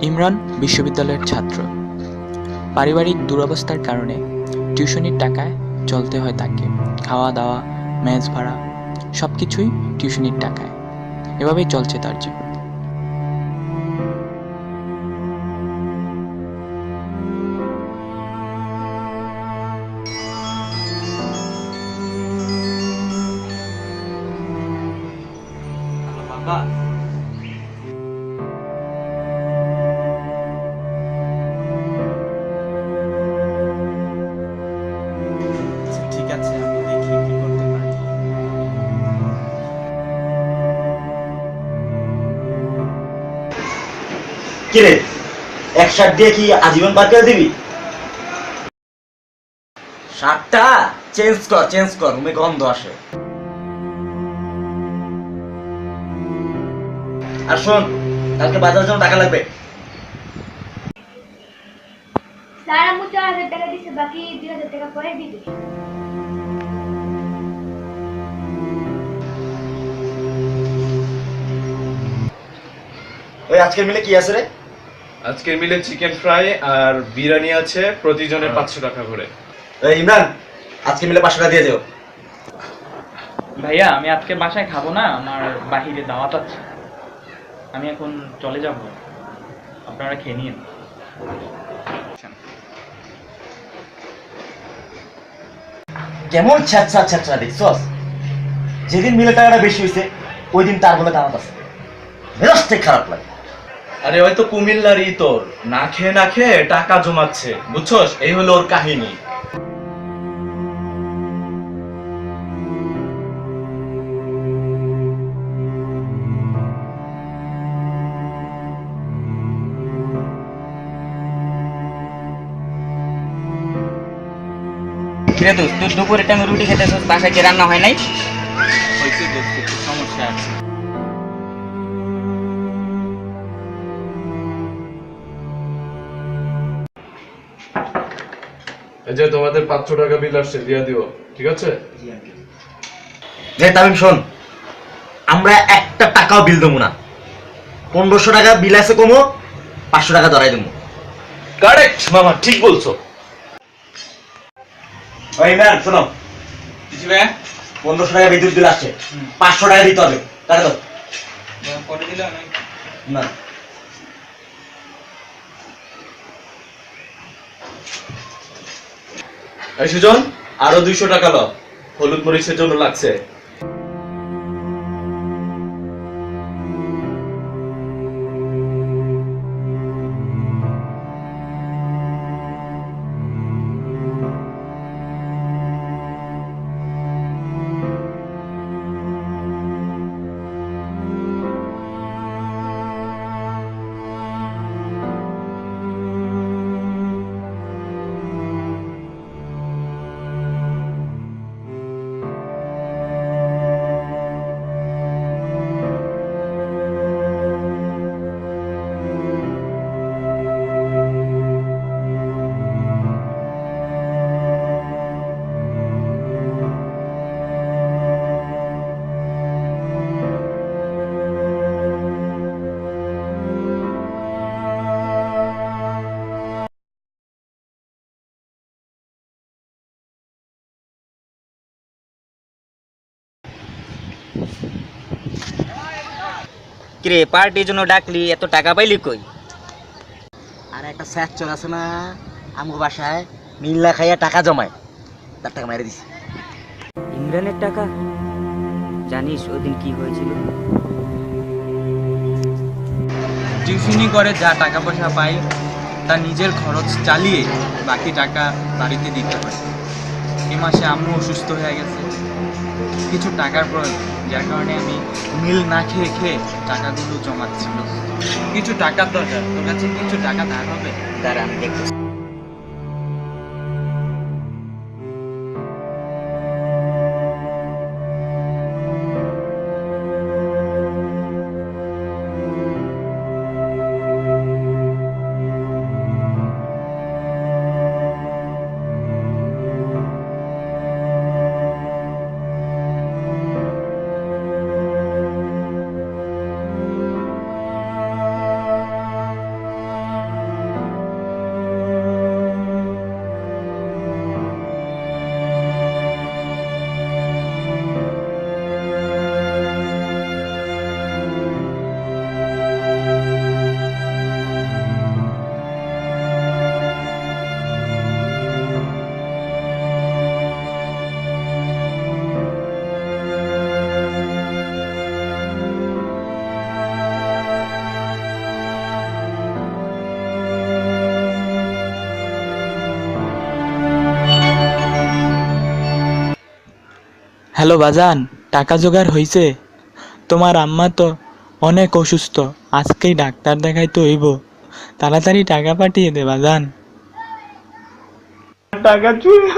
ইমরান বিশ্ববিদ্যালয়ের ছাত্র। পারিবারিক দুরবস্থার কারণে টিউশনির টাকায় চলতে হয় তাকে। খাওয়া দাওয়া, মেস ভাড়া সব কিছুই টিউশনির টাকায়। এভাবেই চলছে তার জীবন। বাবা, ঠিক আছে, আমি দেখি কি করতে পারি। কিরে, এক শার্ট দিয়ে কি আজীবন পার করে দিবি? শার্টটা চেঞ্জ কর, রুমে গন্ধ আসে। আর শোন, কালকে বাজারের জন্য টাকা লাগবে। স্যার, আম্মু 4,000 টাকা দিছে, বাকি 2,000 টাকা পরে দিবে। ওই আজকের মিলে কি আছে রে? আজকের মিলে চিকেন ফ্রাই আর বিরিয়ানি আছে, প্রতিজনের 500 টাকা করে। ওই ইমরান, আজকে মিলে 500 টাকা দিয়ে যাও। ভাইয়া, আমি আজকে বাসায় খাবো না, আমার বাহিরে দাওয়াত আছে। আমি এখন চলে যাব, আপনারা খেয়ে নিন। কেমন ছ্যাঁচড়া দেখছস? যেদিন মিলে টাকাটা বেশি হয়েছে ওই দিন তার বলে দামাত আছে। মেজাজটাই খারাপ লাগে। আরে হয়তো কুমিল্লারই তোর না খেয়ে টাকা জমাচ্ছে, বুঝছস? এই হলো ওর কাহিনী। কিরে দোস্ত, তুই দুপুরের টাইমে রুটি খেতেছিস, বাসায় কি রান্না হয় নাই? হয়েছে দোস্ত, একটু সমস্যা আছে। এই যে তোমাদের 500 টাকা বিল আসছে, দিয়া দিও, ঠিক আছে? যে তামিম শোন, আমরা একটা টাকাও বিল দেবো না। 1500 টাকা বিল আছে, কমো 500 টাকা ধরাই দেবো। কারেক্ট মামা, ঠিক বলছো। ওই ইমরান শোনো, কিছু ভাইয়া 1500 টাকা বিদ্যুৎ বিল আসছে, 500 টাকা দিতে হবে। টাকা দাও। পরে দিলে অনেক। না, এই সুজন, আরো 200 টাকা ল, হলুদ মরিচের জন্য লাগছে। কিরে, পার্টির জন্য ডাকলি, এত টাকা পাইলি কই? আর একটা স্যার চল আছে না আমগো বাসায়, মিল্লা খাইয়া টাকা জমায়, তার টাকা মেরে দিছি। ইমরানের টাকা? জানিস ওদিন কি হয়েছিল? টিউশনি করে যা টাকা পয়সা পাই তা নিজের খরচ চালিয়ে বাকি টাকা বাড়িতে দিতে হয়। এই মাসে আম্মু অসুস্থ হয়ে গেছে, কিছু টাকার প্রয়োজন, যার কারণে আমি মিল না খেয়ে খেয়ে টাকাগুলো জমাচ্ছিল। কিছু টাকার দরকার, তোর কাছে কিছু টাকা ধার হবে? দাঁড়া, আমি দেখতেছি। হ্যালো বাজান, টাকা জোগাড় হইছে? তোমার আম্মা তো অনেক অসুস্থ, আজকেই ডাক্তার দেখাইতে হইব। তাড়াতাড়ি টাকা পাঠিয়ে দে বাজান। টাকা চুরি